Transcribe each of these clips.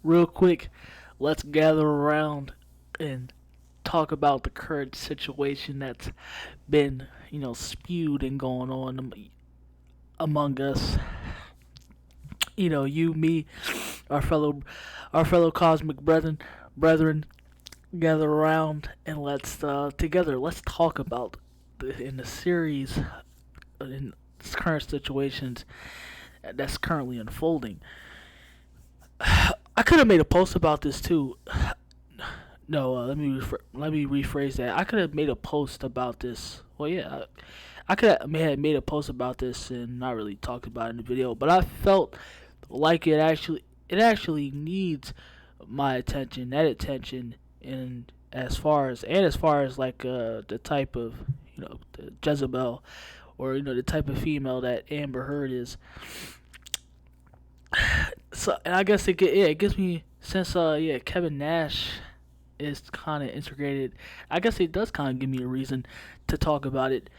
real quick, let's gather around and talk about the current situation that's been, spewed and going on among us. You, me, our fellow, our fellow cosmic brethren, gather around and let's talk about in the series in current situations that's currently unfolding. I could have made a post about this too. No, let me rephrase that. I could have made a post about this. Well, yeah, I could have made a post about this and not really talked about it in the video, but I felt like it actually needs my attention, that attention, and as far as like the type of the Jezebel or the type of female that Amber Heard is. So and I guess it gives me since Kevin Nash is kind of integrated. I guess it does kind of give me a reason to talk about it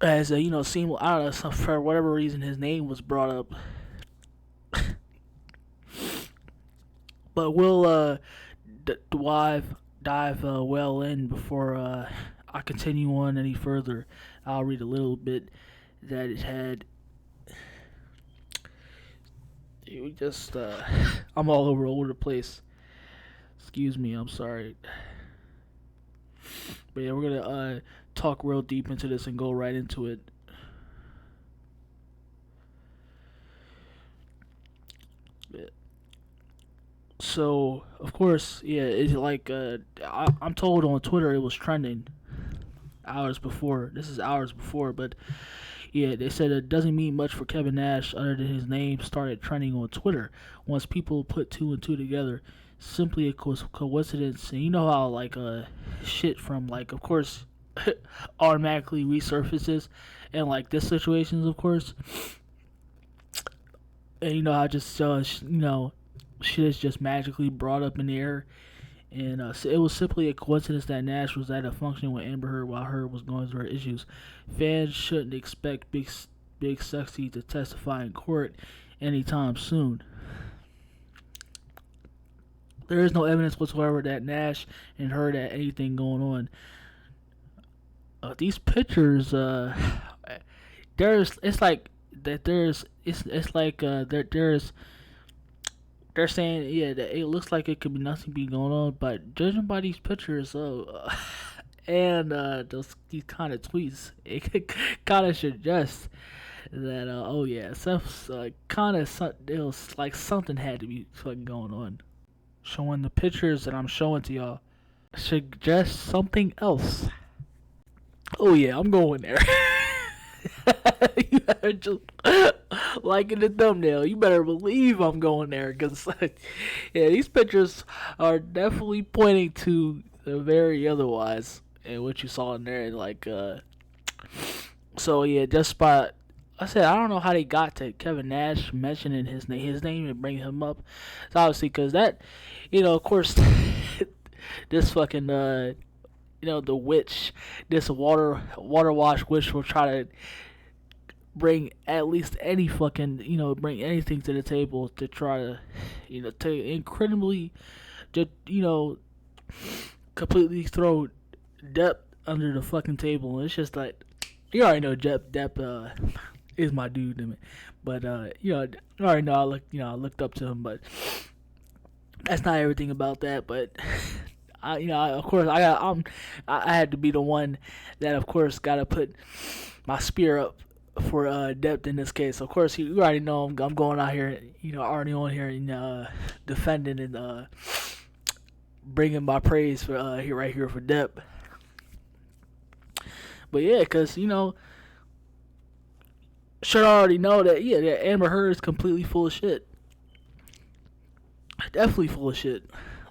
as seem I don't know for whatever reason his name was brought up. But we'll dive well in before I continue on any further. I'll read a little bit that it had. We just I'm all over the place. Excuse me, I'm sorry. But yeah, we're gonna talk real deep into this and go right into it. So of course, yeah, it's like I'm told on Twitter it was trending hours before. This is hours before, but yeah, they said it doesn't mean much for Kevin Nash other than his name started trending on Twitter. Once people put two and two together, simply a coincidence. And you know how like shit from like of course automatically resurfaces, and like this situations of course, and I just shit is just magically brought up in the air. And so it was simply a coincidence that Nash was at a function with Amber Heard while Heard was going through her issues. Fans shouldn't expect Big Sexy to testify in court anytime soon. There is no evidence whatsoever that Nash and Heard had anything going on. These pictures, there's it's like that. It's like there's they're saying that it looks like it could be nothing be going on, but judging by these pictures and these kind of tweets, it kind of suggests that oh yeah, some kind of it was like something had to be fucking going on. Showing the pictures that I'm showing to y'all suggests something else. Oh yeah, I'm going there. You better just like in the thumbnail. You better believe I'm going there because yeah, these pictures are definitely pointing to the very otherwise and what you saw in there. Like so yeah, just by I said I don't know how they got to Kevin Nash mentioning his name and bringing him up. It's obviously because that of course this fucking the witch, this water wash witch will try to bring at least any fucking bring anything to the table to try to to incredibly just completely throw Depp under the fucking table. And it's just like you already know Depp is my dude, but I already know I looked up to him, but that's not everything about that. But of course, I had to be the one that, of course, got to put my spear up for Depp in this case. Of course, you already know I'm going out here, already on here and defending and bringing my praise for here right here for Depp. But yeah, because should already know that that Amber Heard is completely full of shit. Definitely full of shit.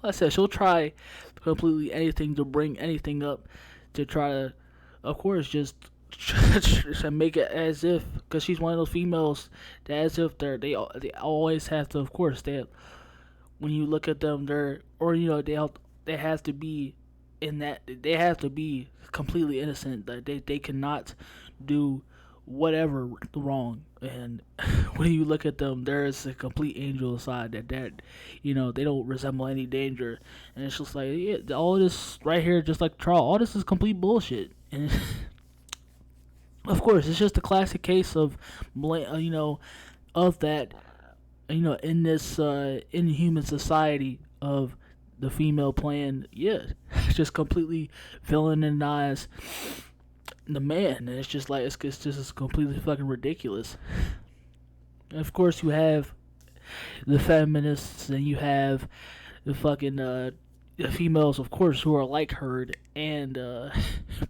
Like I said, she'll try completely anything to bring anything up to try to, of course, just to make it as if, because she's one of those females that as if they always have to, of course, when you look at them, they have to be in that, they have to be completely innocent, that they cannot do whatever wrong. And when you look at them, there is a complete angel aside that they don't resemble any danger. And it's just like, yeah, all this right here, just like trial, all this is complete bullshit. And of course, it's just a classic case of, of that, in this inhuman society of the female playing, yeah, just completely villainize the man. And it's just like, it's just completely fucking ridiculous. And of course, you have the feminists, and you have the fucking the females, of course, who are like her, and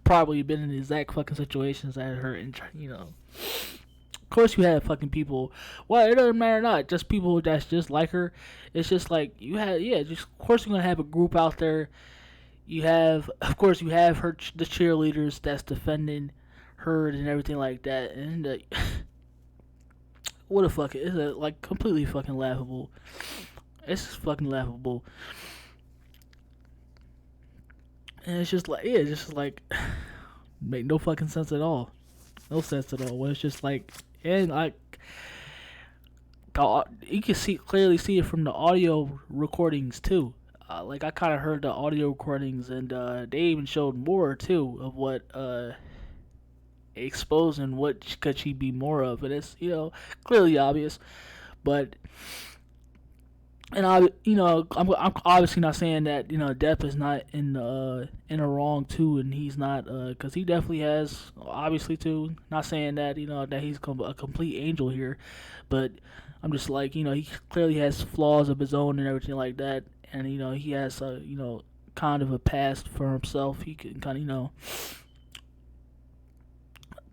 probably been in the exact fucking situations as her, and of course, you have fucking people. Well, it doesn't matter, not just people that's just like her. It's just like you have, yeah. Just of course, you're gonna have a group out there. You have, of course, you have the cheerleaders that's defending her and everything like that. And what the fuck? It's like completely fucking laughable. It's just fucking laughable. And it's just like, yeah, it's just like make no fucking sense at all. No sense at all. When it's just like, and like you can clearly see it from the audio recordings too. Like I kind of heard the audio recordings, and they even showed more too of what exposing what could she be more of, and it's clearly obvious, but. And I'm obviously not saying that Depp is not in a wrong too, and he's not because he definitely has obviously too. Not saying that that he's a complete angel here, but I'm just like he clearly has flaws of his own and everything like that, and he has kind of a past for himself. He can kind of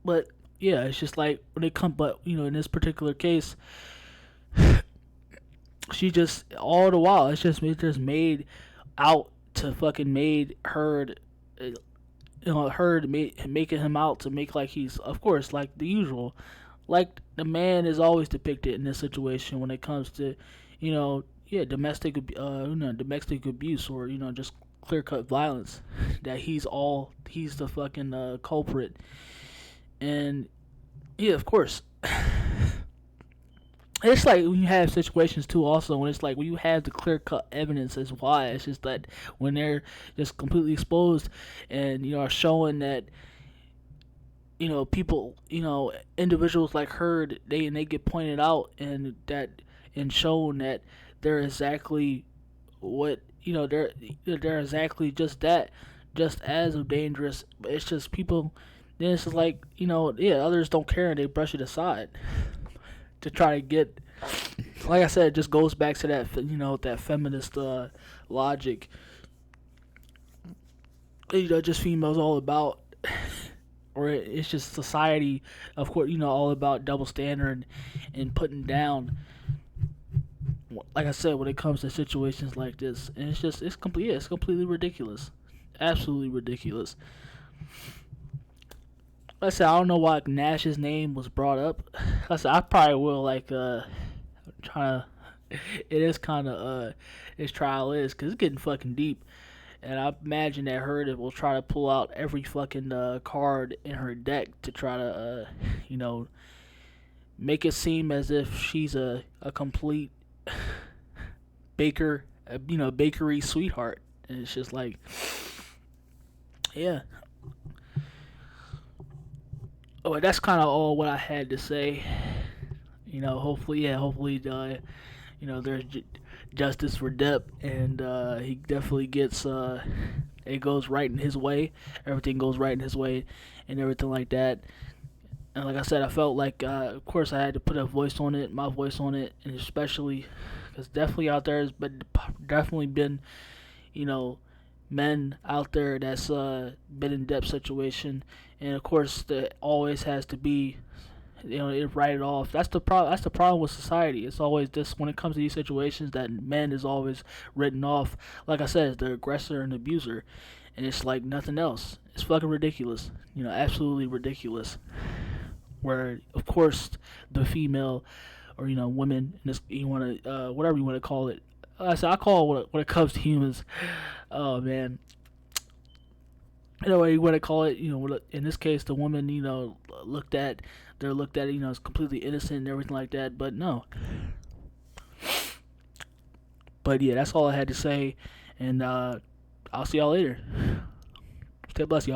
but yeah, it's just like when they come, but in this particular case. She just all the while it just made out to fucking made Heard Heard making him out to make like he's of course like the usual, like the man is always depicted in this situation when it comes to yeah, domestic abuse, or just clear cut violence, that he's the fucking culprit. And yeah, of course. It's like when you have situations too, also when it's like when you have the clear cut evidence as why. It's just that when they're just completely exposed, and are showing that people, individuals like her, they get pointed out, and shown that they're exactly what they're exactly just that, just as dangerous. But it's just people. Then it's just like yeah, others don't care and they brush it aside to try to get, like I said, it just goes back to that that feminist logic. Just females all about, or it's just society, of course, all about double standard and putting down. Like I said, when it comes to situations like this, and it's completely ridiculous, absolutely ridiculous. Like I said, I don't know why Nash's name was brought up. Like I said, I probably will try to. It is kind of his trial is, because it's getting fucking deep, and I imagine that Heard will try to pull out every fucking card in her deck to try to make it seem as if she's a complete bakery sweetheart, and it's just like, yeah. Oh, that's kind of all what I had to say. Hopefully, there's justice for Depp, and he definitely gets it goes right in his way. Everything goes right in his way, and everything like that. And like I said, I felt like, of course, I had to put my voice on it, and especially because definitely out there has been definitely been, men out there that's been in Depp's situation, and of course, there always has to be, it write it off. That's the problem. That's the problem with society. It's always this when it comes to these situations that men is always written off. Like I said, the aggressor and abuser, and it's like nothing else. It's fucking ridiculous. Absolutely ridiculous. Where of course the female, or women, this you want to whatever you want to call it. I call it when it comes to humans. Oh man, what you want to call it. In this case, the woman, looked at they're looked at, as completely innocent and everything like that. But no. But yeah, that's all I had to say, and I'll see y'all later. Stay blessed, y'all.